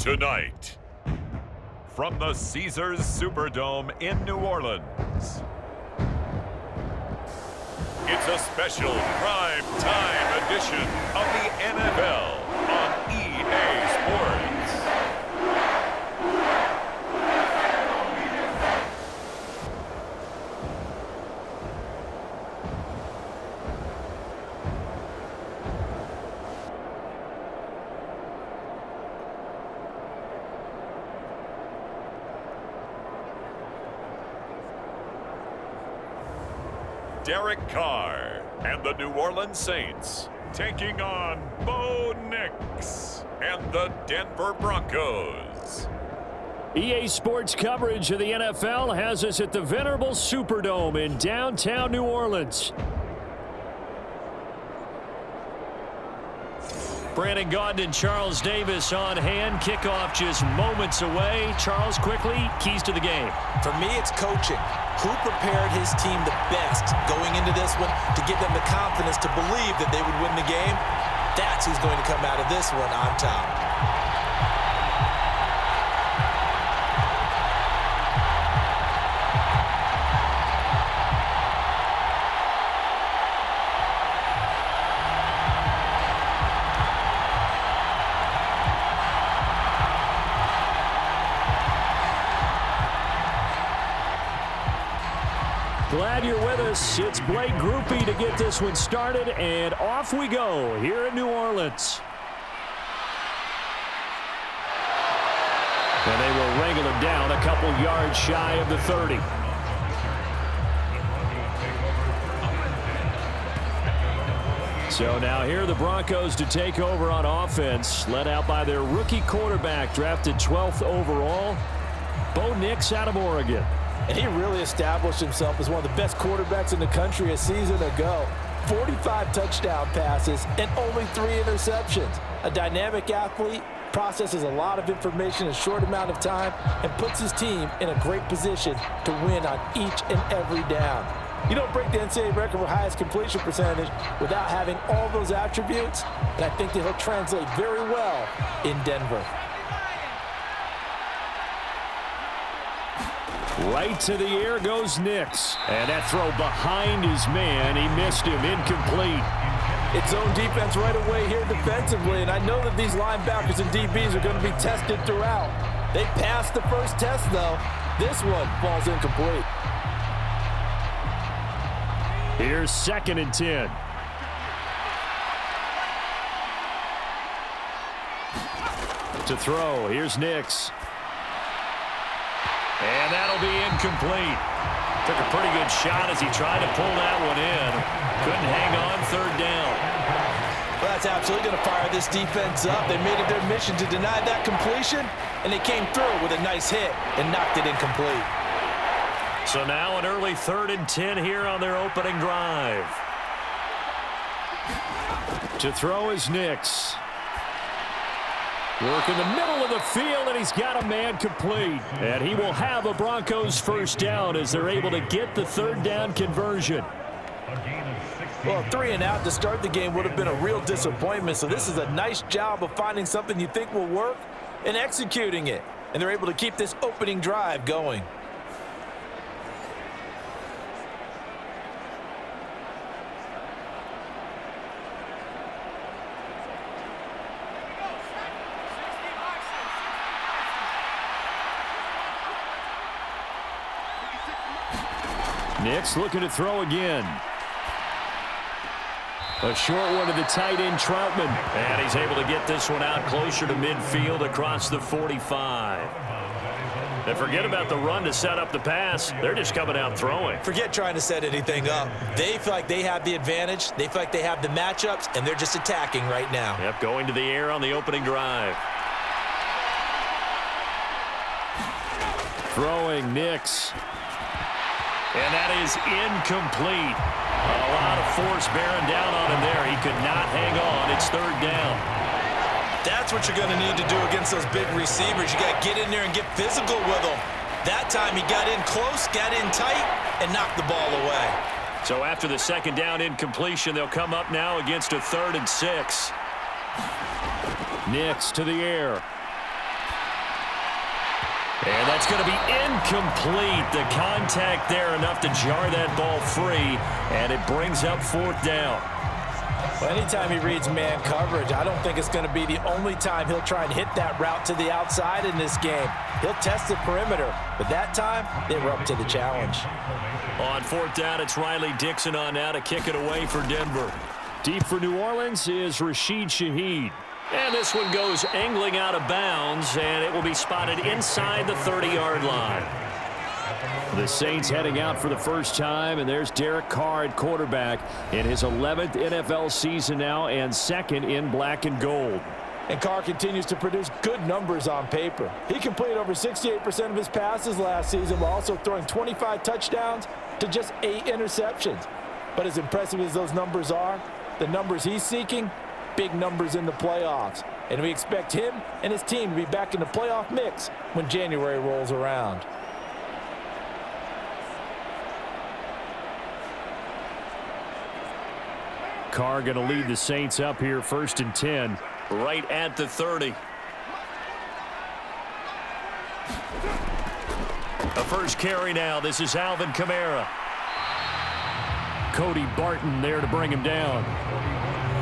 Tonight, from the Caesars Superdome in New Orleans, it's a special prime time edition of the NFL on EA Sports. Derek Carr and the New Orleans Saints taking on Bo Nix and the Denver Broncos. EA Sports coverage of the NFL has us at the venerable Superdome in downtown New Orleans. Brandon Gaudin and Charles Davis on hand. Kickoff just moments away. Charles, quickly, keys to the game. For me, it's coaching. Who prepared his team the best going into this one to give them the confidence to believe that they would win the game? That's who's going to come out of this one on top. Glad you're with us. It's Blake Groupie to get this one started, and off we go here in New Orleans. And they will wrangle him down a couple yards shy of the 30. So now here are the Broncos to take over on offense, led out by their rookie quarterback, drafted 12th overall, Bo Nix out of Oregon. And he really established himself as one of the best quarterbacks in the country a season ago. 45 touchdown passes and only 3 interceptions. A dynamic athlete, processes a lot of information in a short amount of time, and puts his team in a great position to win on each and every down. You don't break the NCAA record for highest completion percentage without having all those attributes, and I think that he'll translate very well in Denver. Right to the air goes Nix. And that throw behind his man. He missed him. Incomplete. It's zone defense right away here defensively, and I know that these linebackers and DBs are going to be tested throughout. They passed the first test, though. This one falls incomplete. Here's 2nd and 10. To throw. Here's Nix. And that'll be incomplete. Took a pretty good shot as he tried to pull that one in. Couldn't hang on 3rd down. Well, that's absolutely going to fire this defense up. They made it their mission to deny that completion, and they came through with a nice hit and knocked it incomplete. So now an early 3rd and 10 here on their opening drive. To throw is Nix. Work in the middle of the field, and he's got a man complete. And he will have a Broncos first down as they're able to get the 3rd down conversion. Well, 3 and out to start the game would have been a real disappointment, so this is a nice job of finding something you think will work and executing it. And they're able to keep this opening drive going. Nix looking to throw again. A short one to the tight end, Troutman. And he's able to get this one out closer to midfield across the 45. And forget about the run to set up the pass. They're just coming out throwing. Forget trying to set anything up. They feel like they have the advantage. They feel like they have the matchups, and they're just attacking right now. Yep, going to the air on the opening drive. Throwing Nix. And that is incomplete. A lot of force bearing down on him there. He could not hang on. It's 3rd down. That's what you're going to need to do against those big receivers. You got to get in there and get physical with them. That time he got in close, got in tight, and knocked the ball away. So after the 2nd down incompletion, they'll come up now against a 3rd and 6. Nix to the air. And that's going to be incomplete. The contact there enough to jar that ball free, and it brings up 4th down. Well, anytime he reads man coverage, I don't think it's going to be the only time he'll try and hit that route to the outside in this game. He'll test the perimeter, but that time they were up to the challenge. On 4th down, it's Riley Dixon on now to kick it away for Denver. Deep for New Orleans is Rashid Shaheed. And this one goes angling out of bounds, and it will be spotted inside the 30-yard line. The Saints heading out for the first time, and there's Derek Carr at quarterback in his 11th NFL season now and 2nd in black and gold. And Carr continues to produce good numbers on paper. He completed over 68% of his passes last season while also throwing 25 touchdowns to just 8 interceptions. But as impressive as those numbers are, the numbers he's seeking, big numbers in the playoffs. And we expect him and his team to be back in the playoff mix when January rolls around. Carr going to lead the Saints up here, 1st and 10. Right at the 30. A first carry now. This is Alvin Kamara. Cody Barton there to bring him down.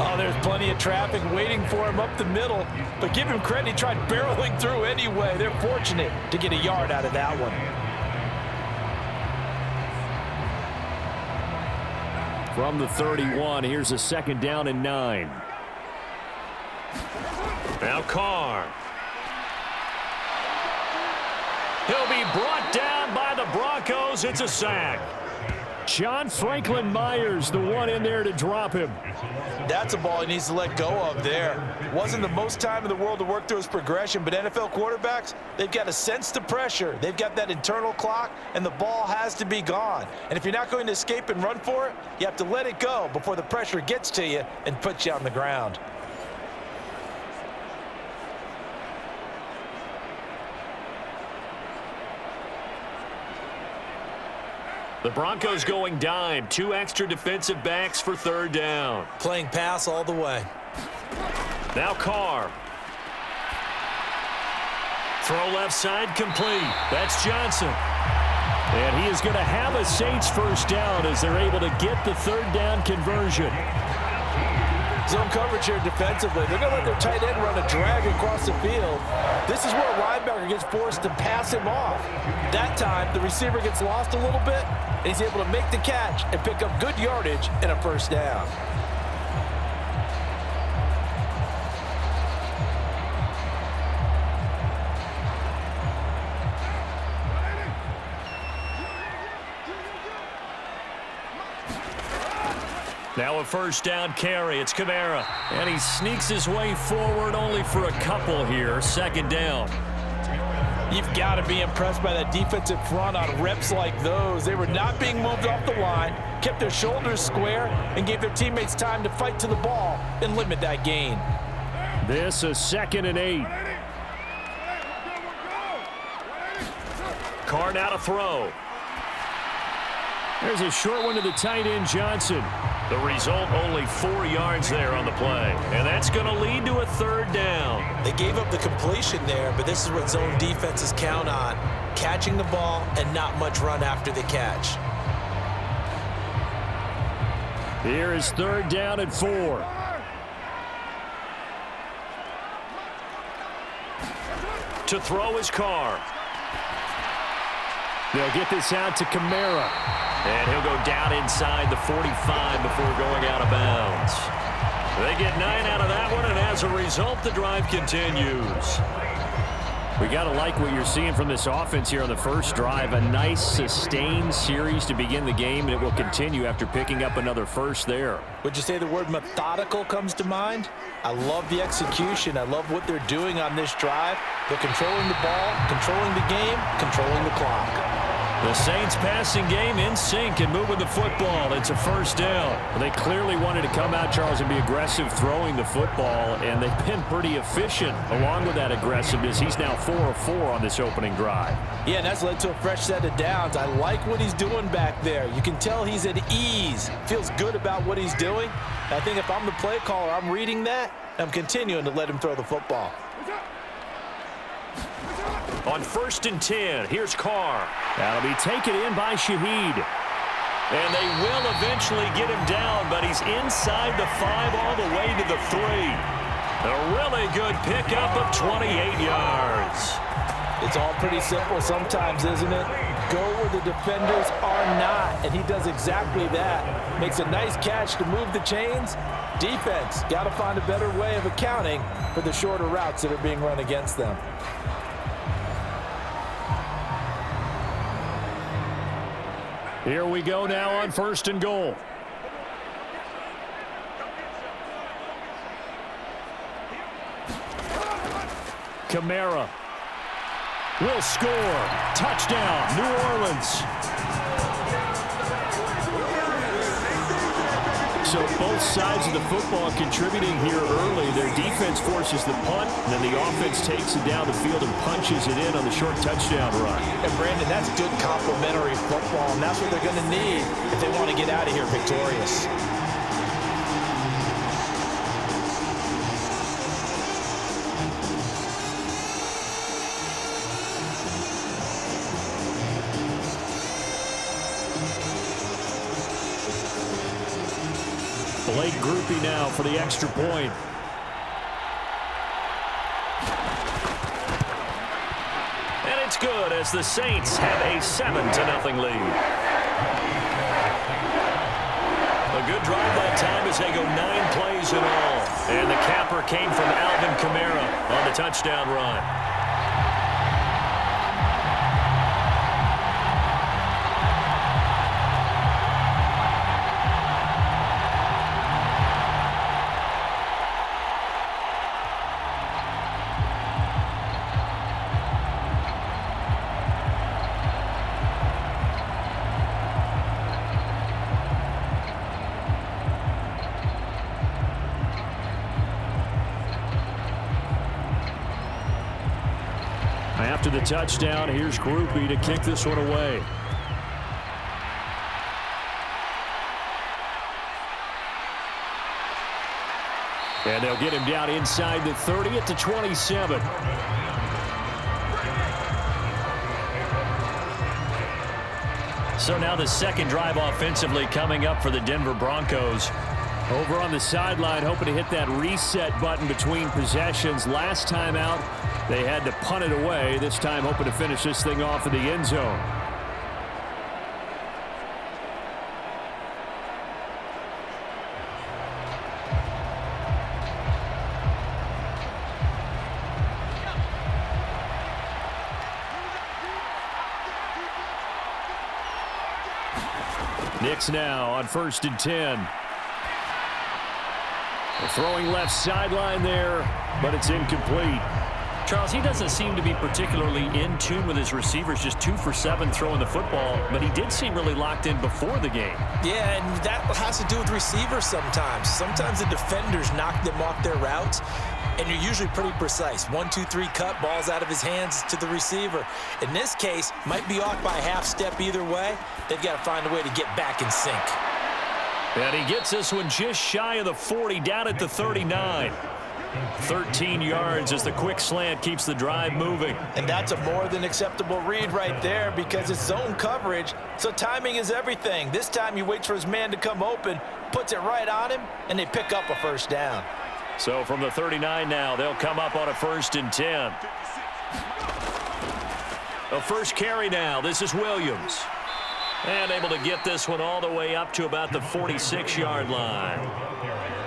Oh, there's plenty of traffic waiting for him up the middle. But give him credit, he tried barreling through anyway. They're fortunate to get a yard out of that one. From the 31, here's a 2nd down and 9. Now Carr. He'll be brought down by the Broncos. It's a sack. John Franklin Myers, the one in there to drop him. That's a ball he needs to let go of there. Wasn't the most time in the world to work through his progression, but NFL quarterbacks, they've got to sense the pressure. They've got that internal clock, and the ball has to be gone. And if you're not going to escape and run for it, you have to let it go before the pressure gets to you and puts you on the ground. The Broncos going dime. 2 extra defensive backs for 3rd down. Playing pass all the way. Now Carr. Throw left side complete. That's Johnson. And he is going to have a Saints 1st down as they're able to get the 3rd down conversion. Zone coverage here defensively. They're going to let their tight end run a drag across the field. This is where a linebacker gets forced to pass him off. That time, the receiver gets lost a little bit, and he's able to make the catch and pick up good yardage and a 1st down. Now a 1st down carry. It's Kamara. And he sneaks his way forward only for a couple here. 2nd down. You've got to be impressed by that defensive front on reps like those. They were not being moved off the line, kept their shoulders square, and gave their teammates time to fight to the ball and limit that gain. This is 2nd and 8. Carr now to throw. There's a short one to the tight end, Johnson. The result, only 4 yards there on the play. And that's going to lead to a 3rd down. They gave up the completion there, but this is what zone defenses count on. Catching the ball and not much run after the catch. Here is 3rd down and 4. To throw is Carr. They'll get this out to Kamara. And he'll go down inside the 45 before going out of bounds. They get 9 out of that one, and as a result, the drive continues. We got to like what you're seeing from this offense here on the first drive. A nice, sustained series to begin the game, and it will continue after picking up another first there. Would you say the word methodical comes to mind? I love the execution. I love what they're doing on this drive. They're controlling the ball, controlling the game, controlling the clock. The Saints passing game in sync and moving the football. It's a 1st down. They clearly wanted to come out, Charles, and be aggressive throwing the football, and they've been pretty efficient along with that aggressiveness. He's now 4 of 4 on this opening drive. Yeah, and that's led to a fresh set of downs. I like what he's doing back there. You can tell he's at ease. Feels good about what he's doing. I think if I'm the play caller, I'm reading that. I'm continuing to let him throw the football. On 1st and 10, here's Carr. That'll be taken in by Shaheed. And they will eventually get him down, but he's inside the 5 all the way to the 3. A really good pickup of 28 yards. It's all pretty simple sometimes, isn't it? Go where the defenders are not, and he does exactly that. Makes a nice catch to move the chains. Defense, got to find a better way of accounting for the shorter routes that are being run against them. Here we go now on 1st and goal. Kamara will score. Touchdown, New Orleans. So both sides of the football contributing here early. Their defense forces the punt, and then the offense takes it down the field and punches it in on the short touchdown run. And Brandon, that's good complementary football, and that's what they're going to need if they want to get out of here victorious. Blake Groupie now for the extra point. And it's good as the Saints have a 7-0 lead. A good drive that time as they go 9 plays in all. And the capper came from Alvin Kamara on the touchdown run. After the touchdown, here's Groupie to kick this one away. And they'll get him down inside the 30 at the 27. So now the second drive offensively coming up for the Denver Broncos. Over on the sideline, hoping to hit that reset button between possessions. Last time out, they had to punt it away. This time hoping to finish this thing off in the end zone. Knicks now on 1st and 10. They're throwing left sideline there, but it's incomplete. Charles, he doesn't seem to be particularly in tune with his receivers, just 2 for 7 throwing the football, but he did seem really locked in before the game. Yeah, and that has to do with receivers sometimes. Sometimes the defenders knock them off their routes, and you're usually pretty precise. 1, 2, 3 cut, balls out of his hands to the receiver. In this case, might be off by a half step either way. They've got to find a way to get back in sync. And he gets this one just shy of the 40, down at the 39. 13 yards as the quick slant keeps the drive moving. And that's a more than acceptable read right there because it's zone coverage, so timing is everything. This time he waits for his man to come open, puts it right on him, and they pick up a first down. So from the 39 now, they'll come up on a 1st and 10. A first carry now. This is Williams. And able to get this one all the way up to about the 46-yard line.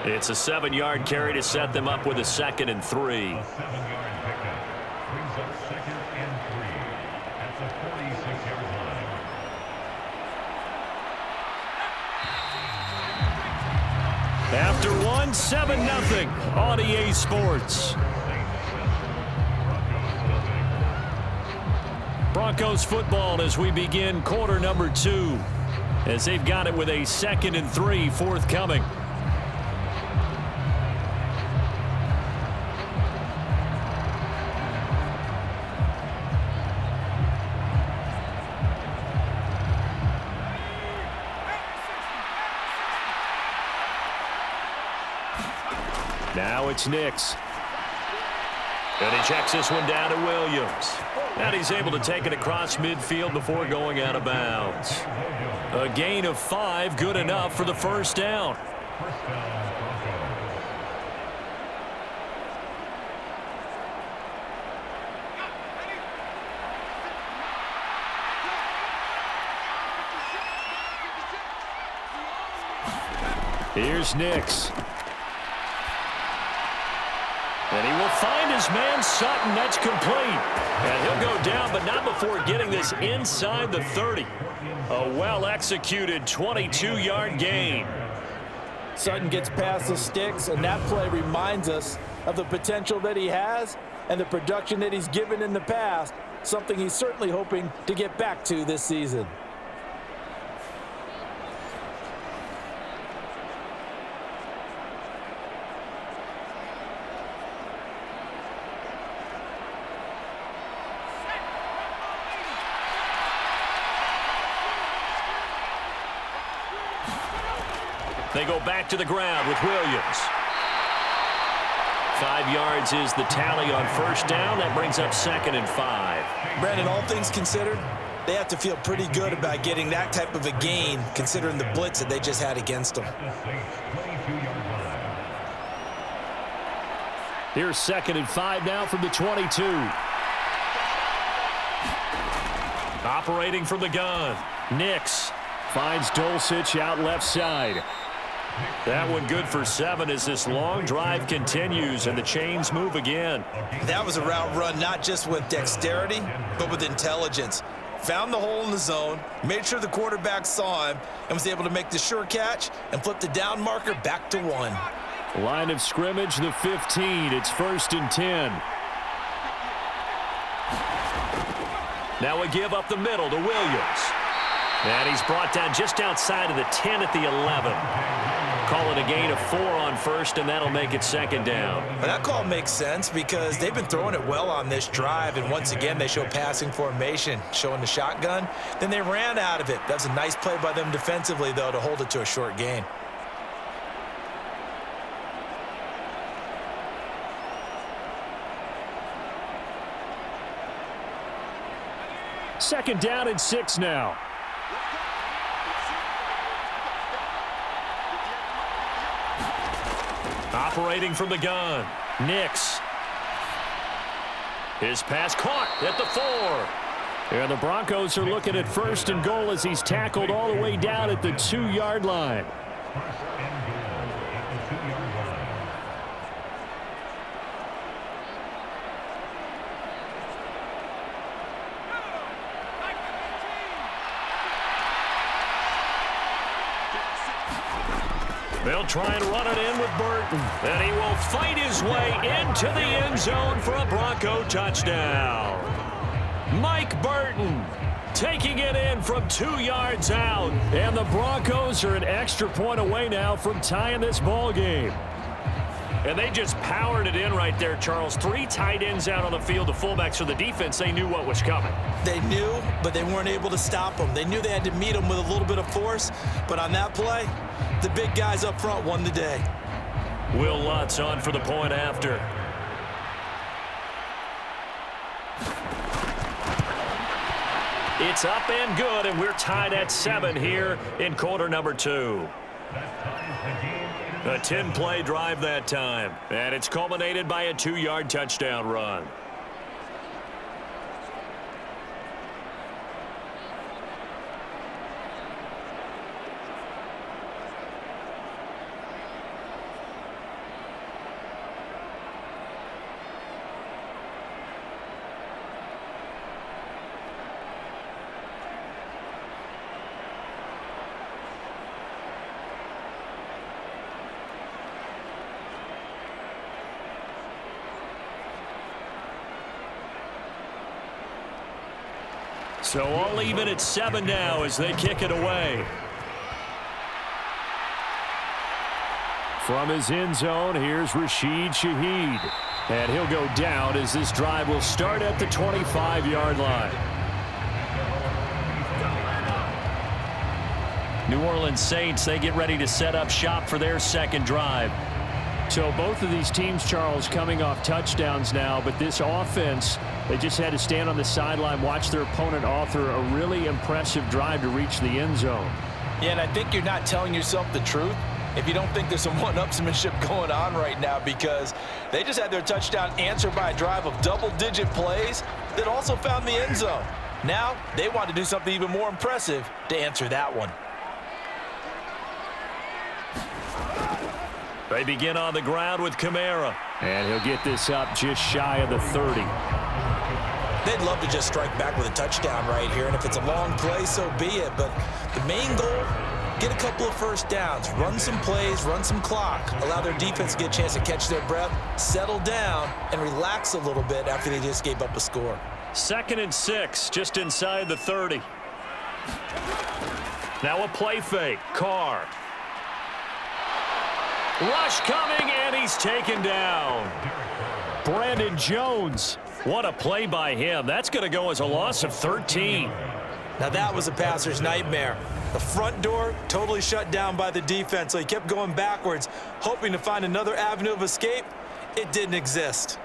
It's a 7-yard carry to set them up with a 2nd and 3. After one, 7-0 on EA Sports. Broncos football as we begin quarter number 2, as they've got it with a 2nd and 3 forthcoming. Now it's Knicks. And he checks this one down to Williams. And he's able to take it across midfield before going out of bounds. A gain of 5, good enough for the first down. Here's Nix. And he will find his man Sutton. That's complete. And he'll go down, but not before getting this inside the 30. A well-executed 22-yard gain. Sutton gets past the sticks, and that play reminds us of the potential that he has and the production that he's given in the past, something he's certainly hoping to get back to this season. They go back to the ground with Williams. 5 yards is the tally on first down. That brings up 2nd and 5. Brandon, all things considered, they have to feel pretty good about getting that type of a gain, considering the blitz that they just had against them. Here's 2nd and 5 now from the 22. Operating from the gun. Nix finds Dulcich out left side. That one good for 7 as this long drive continues and the chains move again. That was a route run not just with dexterity, but with intelligence. Found the hole in the zone, made sure the quarterback saw him, and was able to make the sure catch and flip the down marker back to 1. Line of scrimmage, the 15. It's 1st and 10. Now a give up the middle to Williams. And he's brought down just outside of the 10 at the 11. Call it a gain of 4 on first, and that'll make it 2nd down. Well, that call makes sense because they've been throwing it well on this drive, and once again they show passing formation, showing the shotgun. Then they ran out of it. That was a nice play by them defensively, though, to hold it to a short gain. Second down and 6 now. Operating from the gun. Nix. His pass caught at the 4. And the Broncos are looking at 1st and goal as he's tackled all the way down at the 2-yard line. They'll try and run it in with Burton. And he will fight his way into the end zone for a Bronco touchdown. Mike Burton taking it in from 2 yards out. And the Broncos are an extra point away now from tying this ball game. And they just powered it in right there, Charles. 3 tight ends out on the field. The fullbacks for the defense, they knew what was coming. They knew, but they weren't able to stop them. They knew they had to meet them with a little bit of force. But on that play, the big guys up front won the day. Will Lutz on for the point after. It's up and good, and we're tied at 7 here in quarter number 2. A 10-play drive that time, and it's culminated by a 2-yard touchdown run. So all even at 7 now as they kick it away. From his end zone, here's Rashid Shaheed. And he'll go down as this drive will start at the 25-yard line. New Orleans Saints, they get ready to set up shop for their second drive. So both of these teams, Charles, coming off touchdowns now, but this offense, they just had to stand on the sideline, watch their opponent author a really impressive drive to reach the end zone. Yeah, and I think you're not telling yourself the truth if you don't think there's some one-upsmanship going on right now, because they just had their touchdown answered by a drive of double-digit plays that also found the end zone. Now they want to do something even more impressive to answer that one. They begin on the ground with Kamara. And he'll get this up just shy of the 30. They'd love to just strike back with a touchdown right here, and if it's a long play, so be it. But the main goal, get a couple of first downs, run some plays, run some clock, allow their defense to get a chance to catch their breath, settle down, and relax a little bit after they just gave up a score. 2nd and 6, just inside the 30. Now a play fake. Carr. Rush coming, and he's taken down. Brandon Jones. What a play by him. That's going to go as a loss of 13. Now that was a passer's nightmare. The front door totally shut down by the defense, so he kept going backwards, hoping to find another avenue of escape. It didn't exist.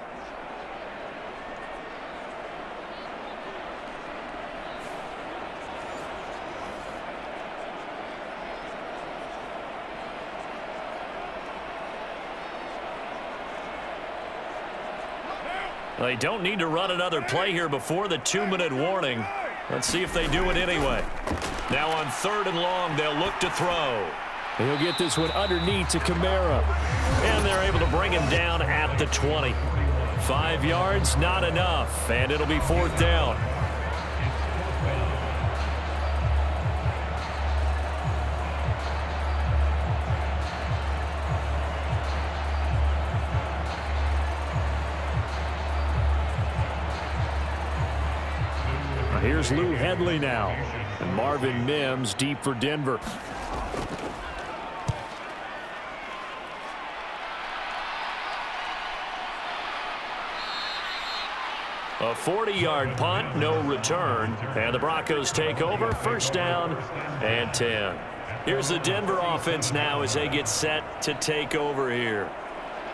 They don't need to run another play here before the 2-minute warning. Let's see if they do it anyway. Now on 3rd and long, they'll look to throw. He'll get this one underneath to Kamara. And they're able to bring him down at the 20. 5 yards, not enough, and it'll be 4th down. Here's Lou Hedley now. And Marvin Mims deep for Denver. A 40-yard punt, no return. And the Broncos take over. 1st down and 10. Here's the Denver offense now as they get set to take over here.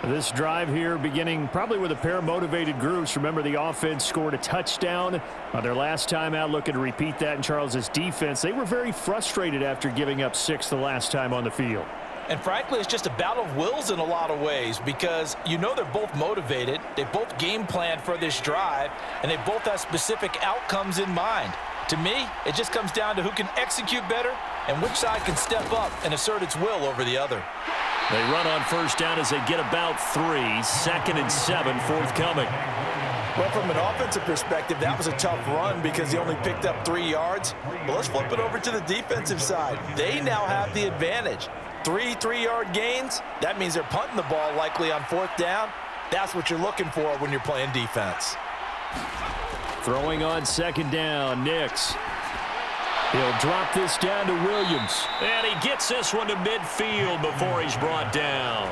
This drive here beginning probably with a pair of motivated groups. Remember, the offense scored a touchdown on their last time out, looking to repeat that in Charles's defense. They were very frustrated after giving up 6 the last time on the field. And frankly, it's just a battle of wills in a lot of ways, because you know they're both motivated, they both game planned for this drive, and they both have specific outcomes in mind. To me, it just comes down to who can execute better and which side can step up and assert its will over the other. They run on 1st down as they get about 3. 2nd and 7 forthcoming. Well, from an offensive perspective, that was a tough run because he only picked up 3 yards. But let's flip it over to the defensive side. They now have the advantage. 3 3-yard gains, that means they're punting the ball likely on 4th down. That's what you're looking for when you're playing defense. Throwing on 2nd down, Nix. He'll drop this down to Williams. And he gets this one to midfield before he's brought down.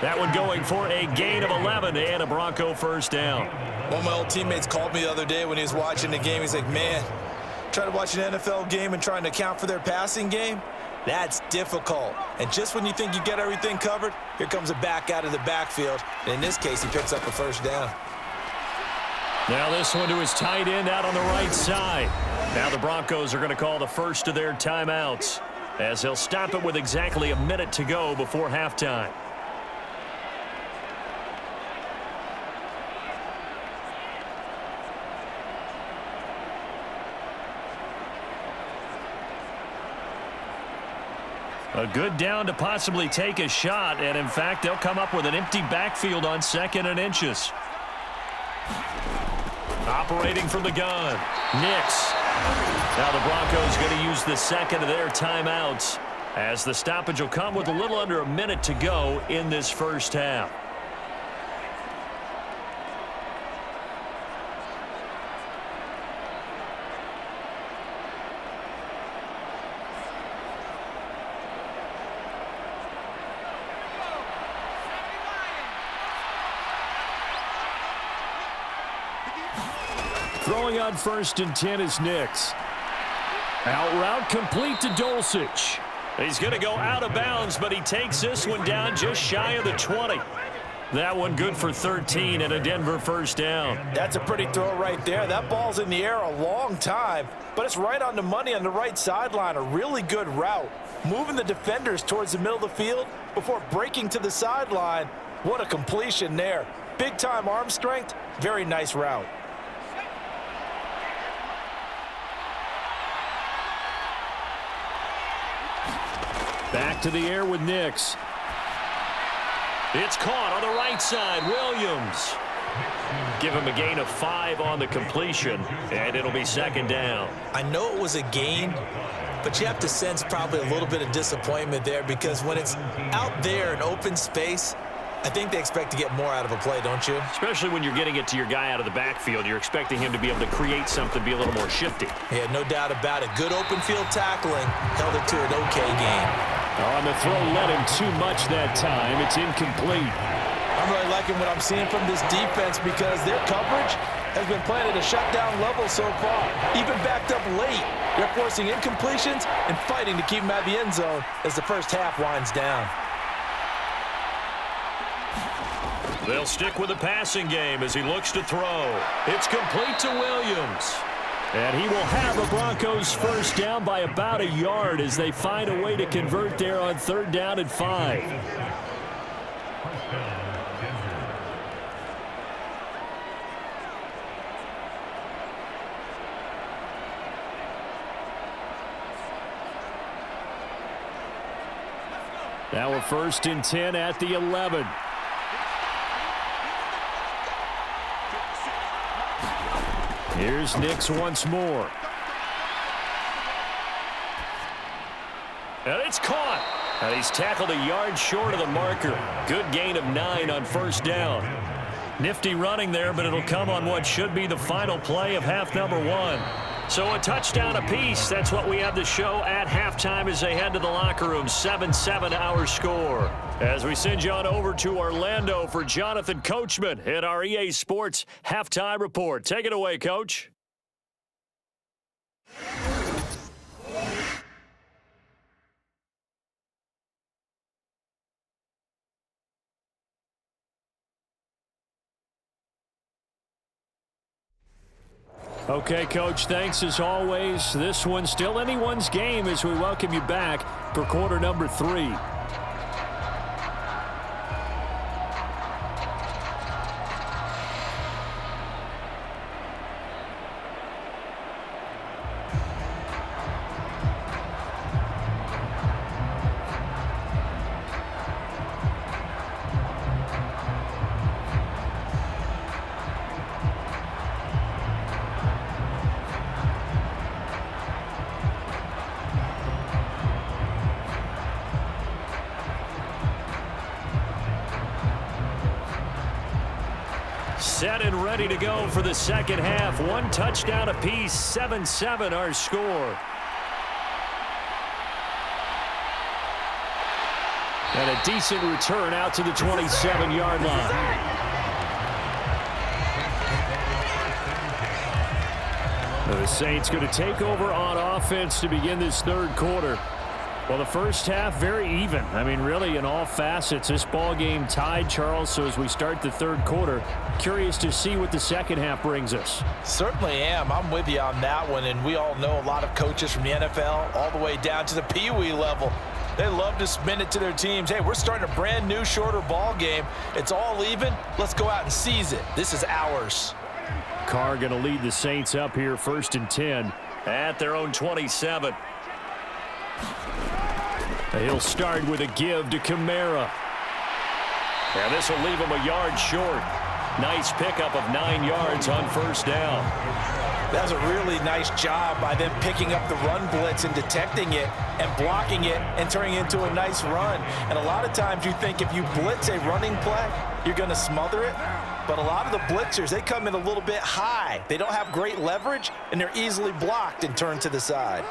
That one going for a gain of 11 and a Bronco 1st down. One of my old teammates called me the other day when he was watching the game. He's like, man, trying to watch an NFL game and trying to account for their passing game, that's difficult. And just when you think you get everything covered, here comes a back out of the backfield. And in this case, he picks up a 1st down. Now this one to his tight end out on the right side. Now the Broncos are going to call the first of their timeouts as they'll stop it with exactly a minute to go before halftime. A good down to possibly take a shot, and in fact, they'll come up with an empty backfield on 2nd and inches. Operating from the gun, Nix. Now the Broncos going to use the 2nd of their timeouts as the stoppage will come with a little under a minute to go in this 1st half. Throwing on 1st and 10 is Nix. Out route complete to Dulcich. He's going to go out of bounds, but he takes this one down just shy of the 20. That one good for 13 and a Denver first down. That's a pretty throw right there. That ball's in the air a long time, but it's right on the money on the right sideline. A really good route. Moving the defenders towards the middle of the field before breaking to the sideline. What a completion there. Big-time arm strength. Very nice route. Back to the air with Nix. It's caught on the right side. Williams. Give him a gain of 5 on the completion, and it'll be second down. I know it was a gain, but you have to sense probably a little bit of disappointment there because when it's out there in open space, I think they expect to get more out of a play, don't you? Especially when you're getting it to your guy out of the backfield. You're expecting him to be able to create something, be a little more shifty. Yeah, no doubt about it. Good open field tackling. Held it to an okay game. On the throw, led him too much that time. It's incomplete. I'm really liking what I'm seeing from this defense because their coverage has been playing at a shutdown level so far. Even backed up late. They're forcing incompletions and fighting to keep them out of the end zone as the first half winds down. They'll stick with the passing game as he looks to throw. It's complete to Williams. And he will have the Broncos first down by about a yard as they find a way to convert there on 3rd down and 5. Now a 1st and 10 at the 11. Here's Nix once more. And it's caught. And he's tackled a yard short of the marker. Good gain of 9 on 1st down. Nifty running there, but it'll come on what should be the final play of half number 1. So a touchdown apiece. That's what we have to show at halftime as they head to the locker room. 7-7 our score. As we send you on over to Orlando for Jonathan Coachman at our EA Sports Halftime Report. Take it away, Coach. Okay, Coach, thanks as always. This one's still anyone's game as we welcome you back for quarter number 3. Set and ready to go for the second half. 1 touchdown apiece, 7-7 our score. And a decent return out to the 27-yard line. The Saints going to take over on offense to begin this 3rd quarter. Well, the first half, very even. I mean, really, in all facets, this ball game tied, Charles. So as we start the 3rd quarter, curious to see what the second half brings us. Certainly am. I'm with you on that one. And we all know a lot of coaches from the NFL all the way down to the Pee Wee level. They love to spin it to their teams. Hey, we're starting a brand new, shorter ball game. It's all even. Let's go out and seize it. This is ours. Carr going to lead the Saints up here, 1st and 10 at their own 27. He'll start with a give to Kamara. And this will leave him a yard short. Nice pickup of 9 yards on 1st down. That was a really nice job by them picking up the run blitz and detecting it and blocking it and turning it into a nice run. And a lot of times you think if you blitz a running play, you're going to smother it. But a lot of the blitzers, they come in a little bit high. They don't have great leverage, and they're easily blocked and turned to the side.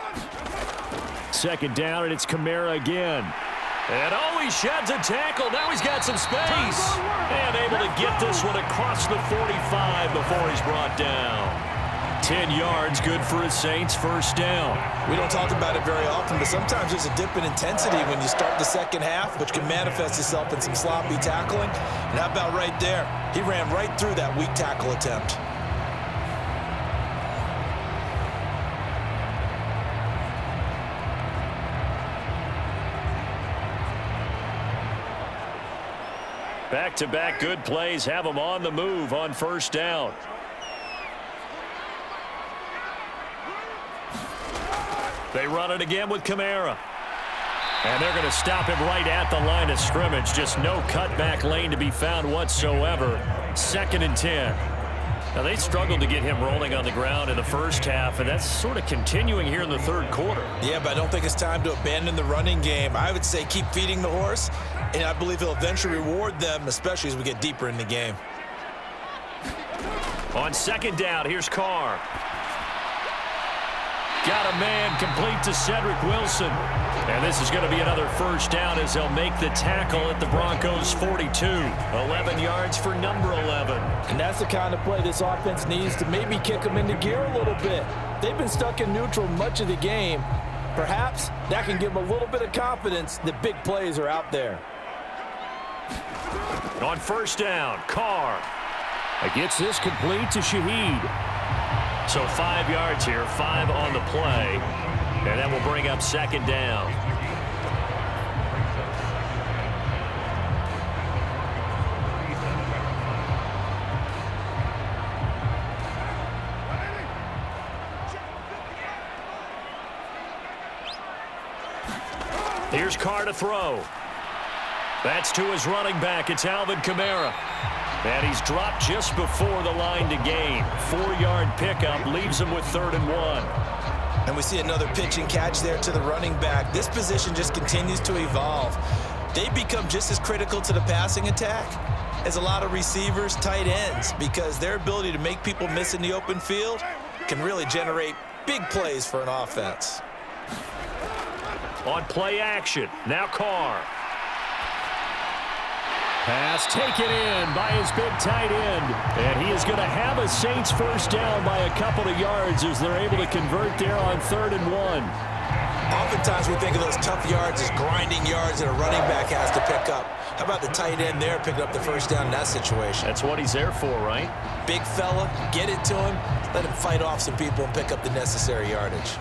2nd down, and it's Kamara again. And he sheds a tackle. Now he's got some space. And able to get this one across the 45 before he's brought down. 10 yards, good for a Saints first down. We don't talk about it very often, but sometimes there's a dip in intensity when you start the second half, which can manifest itself in some sloppy tackling. And how about right there? He ran right through that weak tackle attempt. Back-to-back good plays have them on the move on first down. They run it again with Kamara. And they're going to stop him right at the line of scrimmage. Just no cutback lane to be found whatsoever. 2nd and 10. Now, they struggled to get him rolling on the ground in the first half, and that's sort of continuing here in the third quarter. Yeah, but I don't think it's time to abandon the running game. I would say keep feeding the horse, and I believe he'll eventually reward them, especially as we get deeper in the game. On 2nd down, here's Carr. Got a man complete to Cedric Wilson. And this is going to be another first down as they'll make the tackle at the Broncos' 42. 11 yards for number 11. And that's the kind of play this offense needs to maybe kick them into gear a little bit. They've been stuck in neutral much of the game. Perhaps that can give them a little bit of confidence that big plays are out there. On first down, Carr. Gets this complete to Shaheed. So 5 yards here, 5 on the play. And that will bring up 2nd down. Here's Carr to throw. That's to his running back. It's Alvin Kamara. And he's dropped just before the line to gain. 4-yard pickup leaves him with 3rd and 1. And we see another pitch and catch there to the running back. This position just continues to evolve. They become just as critical to the passing attack as a lot of receivers, tight ends, because their ability to make people miss in the open field can really generate big plays for an offense. On play action, now Carr. Pass taken in by his big tight end. And he is going to have a Saints first down by a couple of yards as they're able to convert there on 3rd and 1. Oftentimes we think of those tough yards as grinding yards that a running back has to pick up. How about the tight end there picking up the first down in that situation? That's what he's there for, right? Big fella, get it to him, let him fight off some people and pick up the necessary yardage.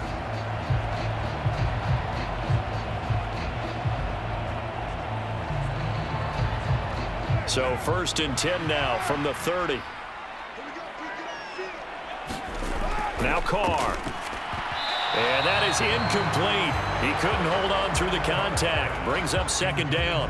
So 1st and 10 now from the 30. Now Carr. And that is incomplete. He couldn't hold on through the contact. Brings up 2nd down.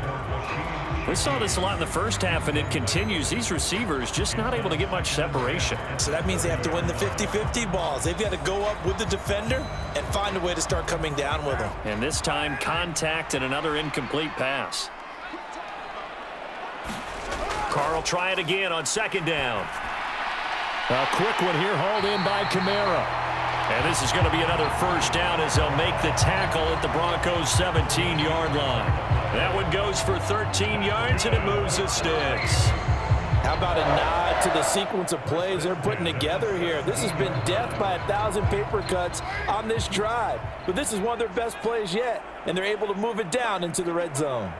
We saw this a lot in the first half, and it continues. These receivers just not able to get much separation. So that means they have to win the 50-50 balls. They've got to go up with the defender and find a way to start coming down with them. And this time, contact and another incomplete pass. Carr will try it again on 2nd down. A quick one here hauled in by Kamara. And this is going to be another first down as they'll make the tackle at the Broncos' 17-yard line. That one goes for 13 yards, and it moves the sticks. How about a nod to the sequence of plays they're putting together here? This has been death by 1,000 paper cuts on this drive. But this is one of their best plays yet, and they're able to move it down into the red zone.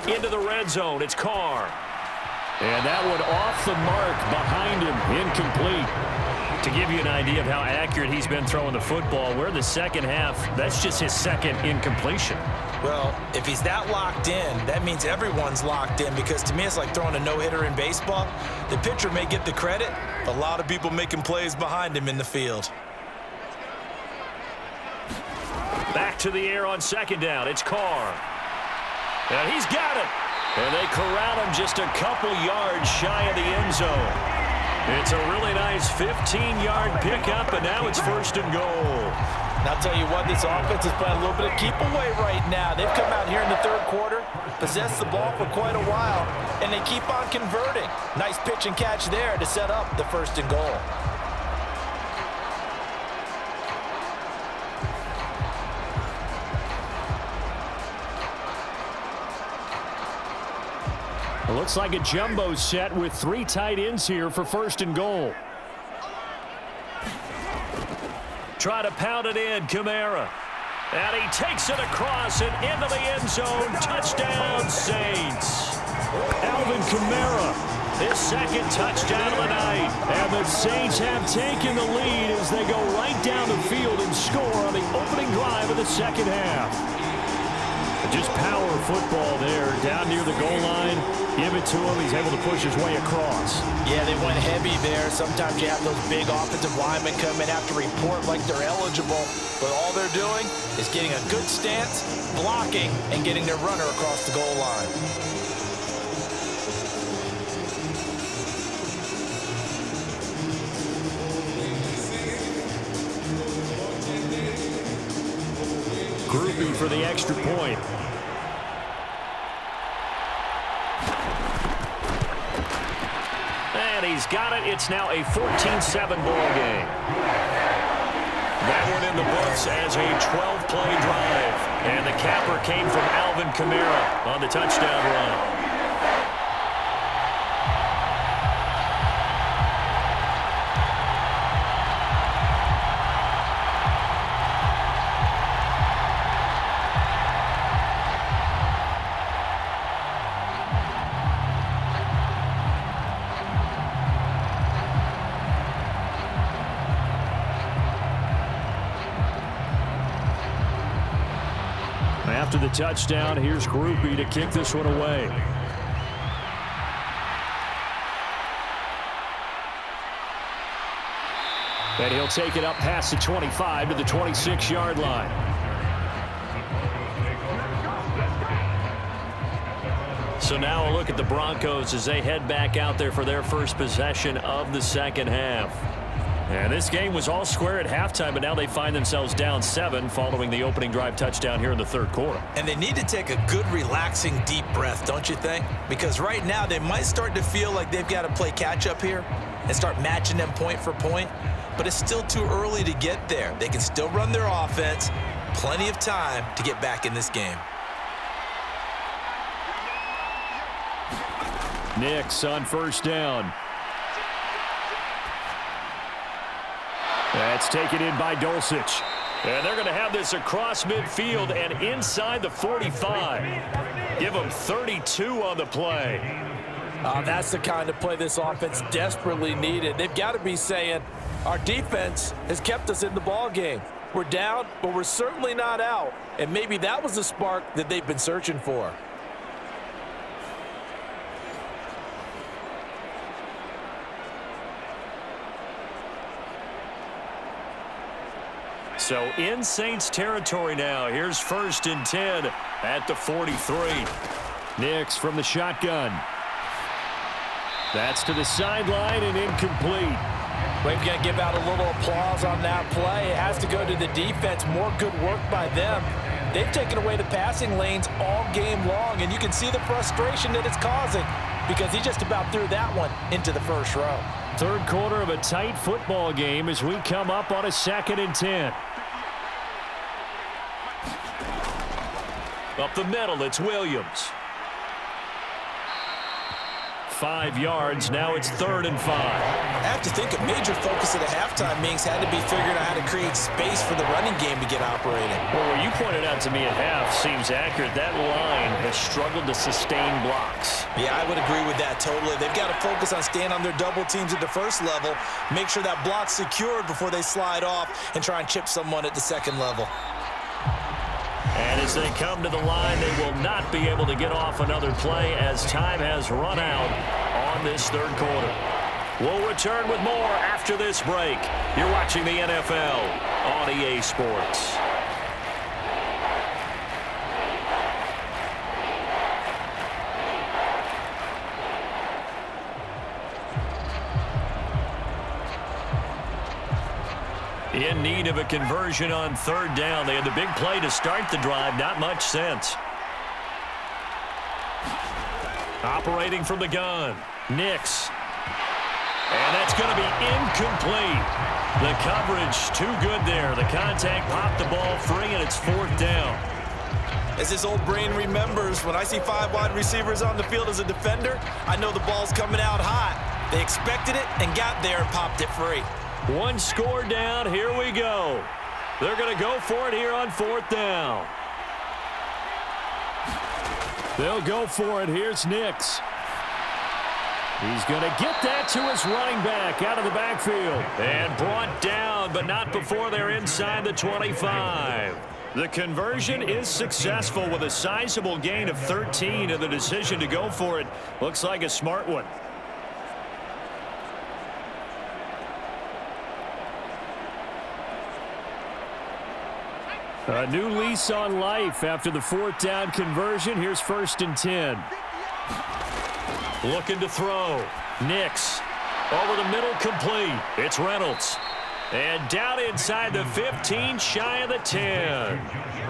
Into the red zone, it's Carr. And that one off the mark behind him, incomplete. To give you an idea of how accurate he's been throwing the football, we're in the second half. That's just his 2nd incompletion. Well, if he's that locked in, that means everyone's locked in, because to me it's like throwing a no-hitter in baseball. The pitcher may get the credit, but a lot of people making plays behind him in the field. Back to the air on 2nd down. It's Carr. And he's got it. And they corral him just a couple yards shy of the end zone. It's a really nice 15-yard pickup, and now it's 1st and goal. And I'll tell you what, this offense is playing a little bit of keep away right now. They've come out here in the 3rd quarter, possessed the ball for quite a while, and they keep on converting. Nice pitch and catch there to set up the 1st and goal. It looks like a jumbo set with 3 tight ends here for 1st and goal. try to pound it in. Kamara. And he takes it across and into the end zone. Touchdown, Saints. Alvin Kamara, his second touchdown of the night. And the Saints have taken the lead as they go right down the field and score on the opening drive of the second half. Just power football there, down near the goal line. Give it to him. He's able to push his way across. Yeah, they went heavy there. Sometimes you have those big offensive linemen come in, have to report like they're eligible. But all they're doing is getting a good stance, blocking, and getting their runner across the goal line. Groupie for the extra point. And he's got it. It's now a 14-7 ball game. That one in the books as a 12-play drive. And the capper came from Alvin Kamara on the touchdown run. After the touchdown, here's Groupie to kick this one away. And he'll take it up past the 25 to the 26-yard line. So now a look at the Broncos as they head back out there for their first possession of the second half. And this game was all square at halftime, but now they find themselves down 7 following the opening drive touchdown here in the third quarter. And they need to take a good, relaxing, deep breath, don't you think? Because right now they might start to feel like they've got to play catch-up here and start matching them point for point. But it's still too early to get there. They can still run their offense. Plenty of time to get back in this game. Nix on first down. That's taken in by Dulcich. And they're going to have this across midfield and inside the 45. Give them 32 on the play. That's the kind of play this offense desperately needed. They've got to be saying, our defense has kept us in the ball game. We're down, but we're certainly not out. And maybe that was the spark that they've been searching for. So in Saints territory now. Here's 1st and 10 at the 43. Nix from the shotgun. That's to the sideline and incomplete. We've got to give out a little applause on that play. It has to go to the defense. More good work by them. They've taken away the passing lanes all game long, and you can see the frustration that it's causing because he just about threw that one into the first row. Third quarter of a tight football game as we come up on a 2nd and 10. Up the middle, it's Williams. 5 yards, now it's 3rd and 5. I have to think a major focus at a halftime means had to be figuring out how to create space for the running game to get operating. Well, what you pointed out to me at half seems accurate. That line has struggled to sustain blocks. Yeah, I would agree with that totally. They've got to focus on staying on their double teams at the first level, make sure that block's secured before they slide off and try and chip someone at the second level. And as they come to the line, they will not be able to get off another play as time has run out on this third quarter. We'll return with more after this break. You're watching the NFL on EA Sports. In need of a conversion on 3rd down. They had the big play to start the drive. Not much sense. Operating from the gun. Nix. And that's going to be incomplete. The coverage too good there. The contact popped the ball free, and it's 4th down. As this old brain remembers, when I see 5 wide receivers on the field as a defender, I know the ball's coming out hot. They expected it and got there and popped it free. One score down. Here we go. They're going to go for it here on 4th down. They'll go for it. Here's Nix. He's going to get that to his running back out of the backfield. And brought down, but not before they're inside the 25. The conversion is successful with a sizable gain of 13, and the decision to go for it looks like a smart one. A new lease on life after the 4th down conversion. Here's 1st and 10. Looking to throw. Nix. Over the middle, complete. It's Reynolds. And down inside the 15, shy of the 10.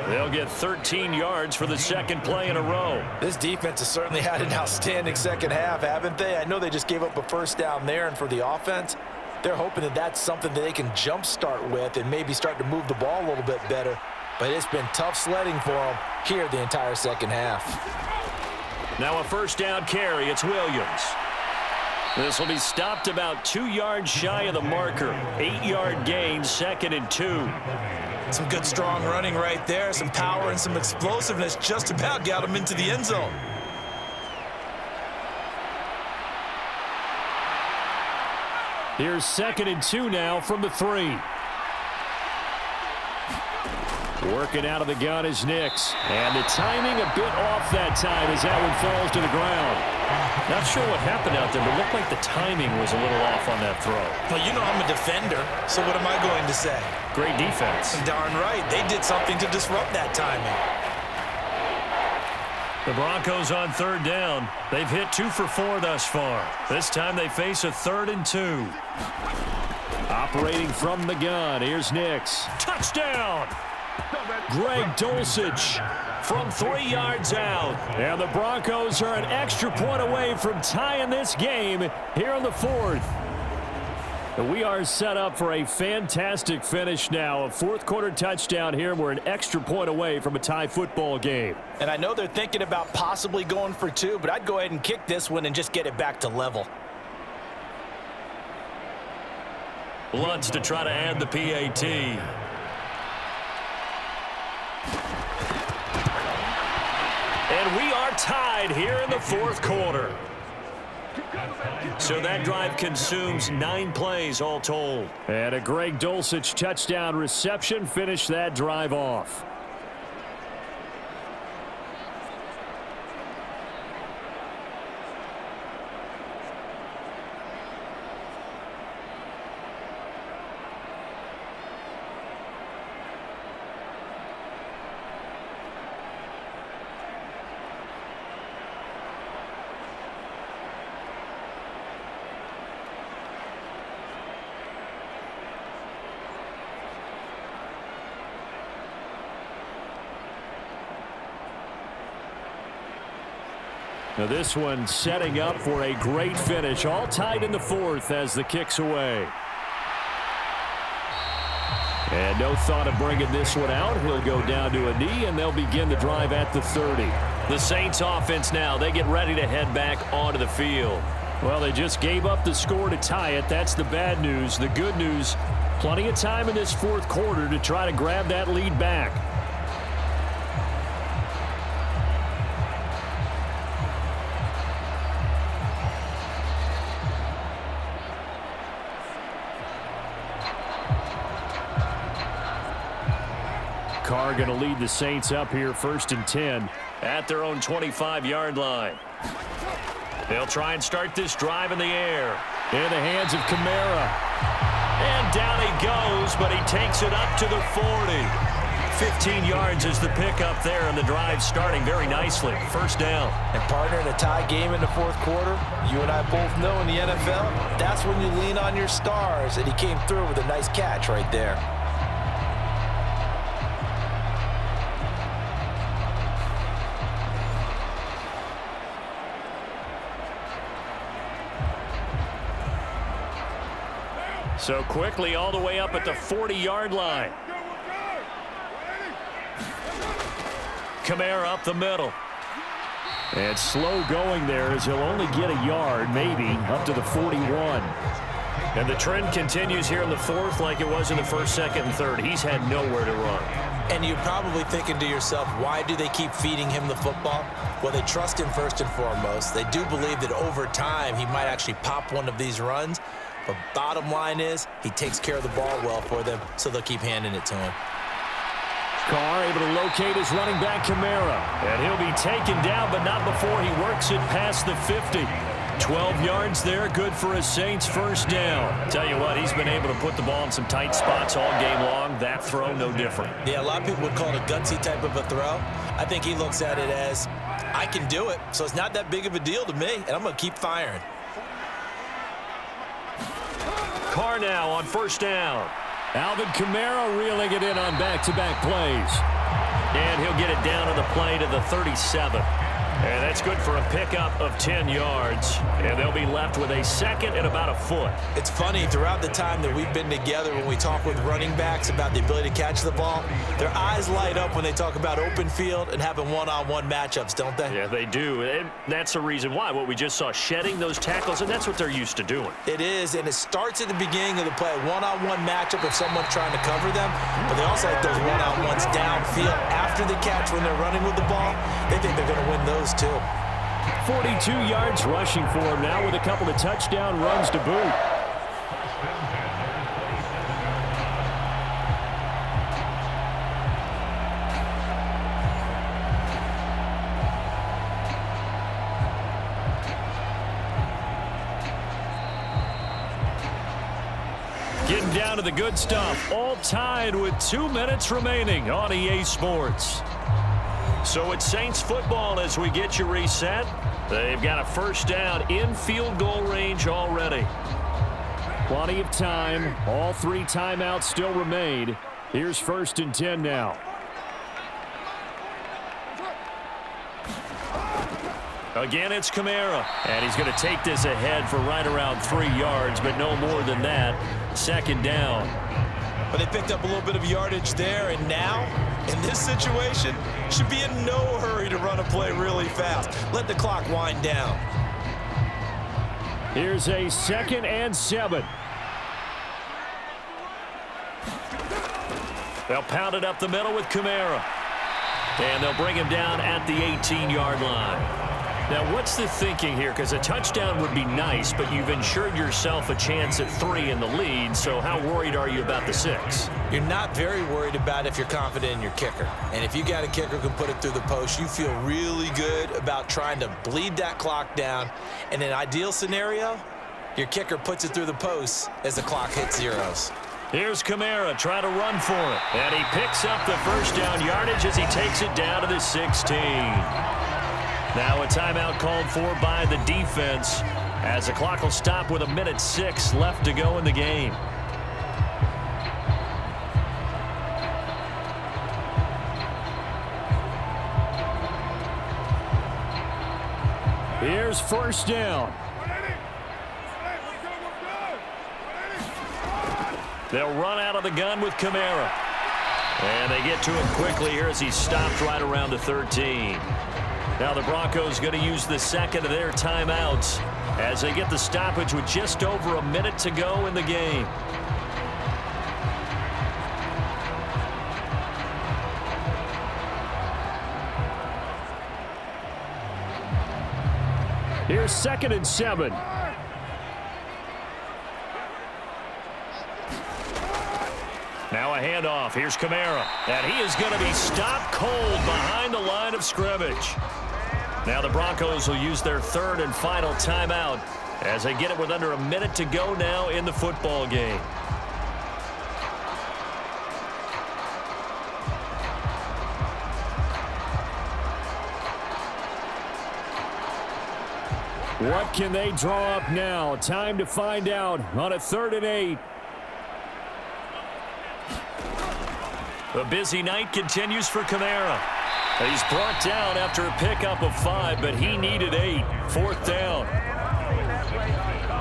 They'll get 13 yards for the 2nd play in a row. This defense has certainly had an outstanding second half, haven't they? I know they just gave up a 1st down there, and for the offense, they're hoping that that's something that they can jumpstart with and maybe start to move the ball a little bit better. But it's been tough sledding for them here the entire second half. Now a 1st down carry. It's Williams. This will be stopped about 2 yards shy of the marker. 8-yard gain, 2nd and 2. Some good strong running right there. Some power and some explosiveness just about got them into the end zone. Here's 2nd and 2 now from the 3. Working out of the gun is Nix. And the timing a bit off that time as that one falls to the ground. Not sure what happened out there, but it looked like the timing was a little off on that throw. Well, you know I'm a defender, so what am I going to say? Great defense. Darn right. They did something to disrupt that timing. The Broncos on 3rd down. They've hit 2 for 4 thus far. This time they face a 3rd and 2. Operating from the gun, here's Nix. Touchdown! Greg Dulcich from 3 yards out. And the Broncos are an extra point away from tying this game here in the 4th. And we are set up for a fantastic finish now. A 4th quarter touchdown here. We're an extra point away from a tie football game. And I know they're thinking about possibly going for 2, but I'd go ahead and kick this one and just get it back to level. Lutz to try to add the PAT. And we are tied here in the 4th quarter. So that drive consumes 9 plays all told. And a Greg Dulcich touchdown reception finished that drive off. Now this one setting up for a great finish. All tied in the 4th as the kick's away. And no thought of bringing this one out. He'll go down to a knee, and they'll begin the drive at the 30. The Saints offense now, they get ready to head back onto the field. Well, they just gave up the score to tie it. That's the bad news. The good news, plenty of time in this 4th quarter to try to grab that lead back. Carr going to lead the Saints up here 1st and 10 at their own 25-yard line. They'll try and start this drive in the air. In the hands of Kamara. And down he goes, but he takes it up to the 40. 15 yards is the pickup there, and the drive starting very nicely. 1st down. And partner, in a tie game in the 4th quarter, you and I both know in the NFL, that's when you lean on your stars, and he came through with a nice catch right there. So quickly all the way up at the 40-yard line. Kamara up the middle. And slow going there as he'll only get a yard, maybe, up to the 41. And the trend continues here in the fourth like it was in the first, second, and third. He's had nowhere to run. And you're probably thinking to yourself, why do they keep feeding him the football? Well, they trust him first and foremost. They do believe that over time he might actually pop one of these runs. But bottom line is he takes care of the ball well for them, so they'll keep handing it to him. Carr able to locate his running back, Kamara. And he'll be taken down, but not before he works it past the 50. 12 yards there, good for a Saints first down. Tell you what, he's been able to put the ball in some tight spots all game long. That throw, no different. Yeah, a lot of people would call it a gutsy type of a throw. I think he looks at it as, I can do it, so it's not that big of a deal to me, and I'm going to keep firing. Carr now on first down. Alvin Kamara reeling it in on back-to-back plays. And he'll get it down to the play to the 37. And that's good for a pickup of 10 yards. And they'll be left with a second and about a foot. It's funny, throughout the time that we've been together, when we talk with running backs about the ability to catch the ball, their eyes light up when they talk about open field and having one-on-one matchups, don't they? Yeah, they do. And that's the reason why. What we just saw, shedding those tackles, and that's what they're used to doing. It is, and it starts at the beginning of the play, a one-on-one matchup if someone's trying to cover them, but they also have those one-on-ones downfield after the catch when they're running with the ball. They think they're going to win those too. 42 yards rushing for him now with a couple of touchdown runs to boot. Getting down to the good stuff, all tied with 2 minutes remaining on EA Sports. So it's Saints football as we get you reset. They've got a first down in field goal range already. Plenty of time. All 3 timeouts still remain. Here's 1st and 10 now. Again, it's Kamara. And he's going to take this ahead for right around 3 yards, but no more than that. Second down. But they picked up a little bit of yardage there, and now, in this situation, should be in no hurry to run a play really fast. Let the clock wind down. Here's a 2nd and 7. They'll pound it up the middle with Kamara. And they'll bring him down at the 18-yard line. Now, what's the thinking here? Because a touchdown would be nice, but you've ensured yourself a chance at 3 in the lead, so how worried are you about the 6? You're not very worried about if you're confident in your kicker. And if you got a kicker who can put it through the post, you feel really good about trying to bleed that clock down. In an ideal scenario, your kicker puts it through the post as the clock hits zeros. Here's Kamara trying to run for it. And he picks up the first down yardage as he takes it down to the 16. Now a timeout called for by the defense as the clock will stop with 1:06 left to go in the game. Here's first down. They'll run out of the gun with Kamara. And they get to him quickly here as he's stopped right around the 13. Now the Broncos going to use the second of their timeouts as they get the stoppage with just over 1 minute to go in the game. Here's 2nd and 7. Now a handoff. Here's Kamara. And he is going to be stopped cold behind the line of scrimmage. Now the Broncos will use their 3rd and final timeout as they get it with under 1 minute to go now in the football game. What can they draw up now? Time to find out on a 3rd and 8. The busy night continues for Kamara. He's brought down after a pickup of 5, but he needed 8. 4th down.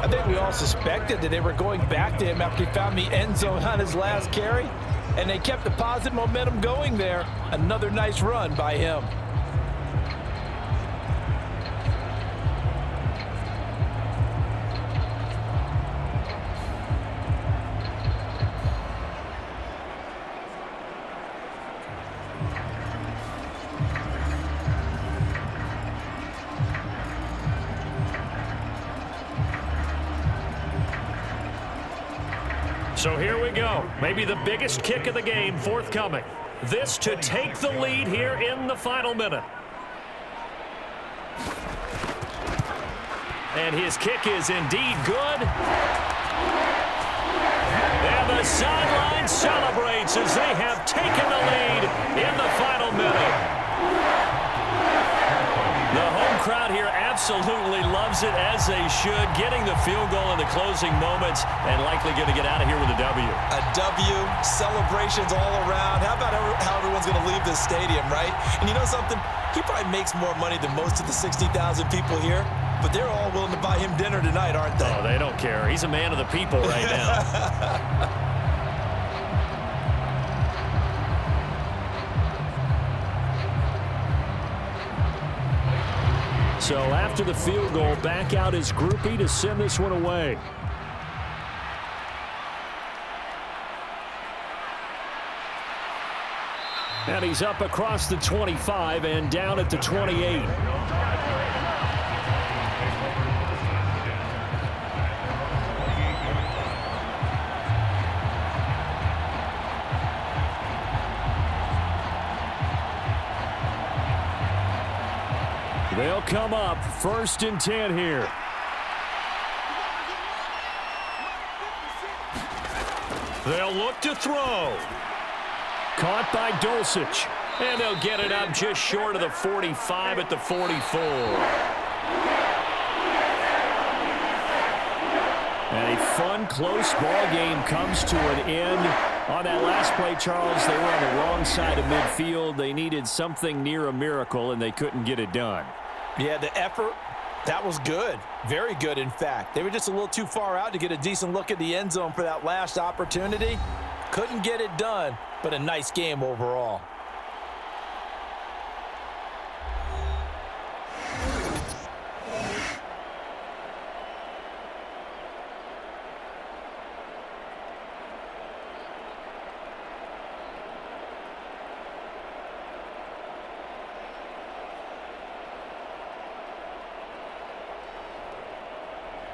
I think we all suspected that they were going back to him after he found the end zone on his last carry, and they kept the positive momentum going there. Another nice run by him. So here we go. Maybe the biggest kick of the game forthcoming. This to take the lead here in the final minute. And his kick is indeed good. And the sideline celebrates as they have taken the lead in the final minute. The home crowd here absolutely loves it, as they should, getting the field goal in the closing moments and likely going to get out of here with a W. A W, celebrations all around. How about how everyone's going to leave this stadium, right? And you know something? He probably makes more money than most of the 60,000 people here, but they're all willing to buy him dinner tonight, aren't they? Oh, they don't care. He's a man of the people right now. So after the field goal, back out is Groupie to send this one away. And he's up across the 25 and down at the 28. They'll come up 1st and 10 here. They'll look to throw. Caught by Dulcich. And they'll get it up just short of the 45 at the 44. And a fun, close ball game comes to an end. On that last play, Charles, they were on the wrong side of midfield. They needed something near a miracle, and they couldn't get it done. Yeah, the effort, that was good. Very good, in fact. They were just a little too far out to get a decent look at the end zone for that last opportunity. Couldn't get it done, but a nice game overall.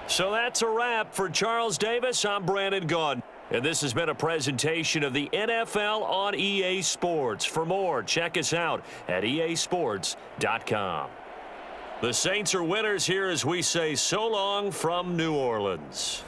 So that's a wrap for Charles Davis. I'm Brandon Gaudin. And this has been a presentation of the NFL on EA Sports. For more, check us out at easports.com. The Saints are winners here as we say so long from New Orleans.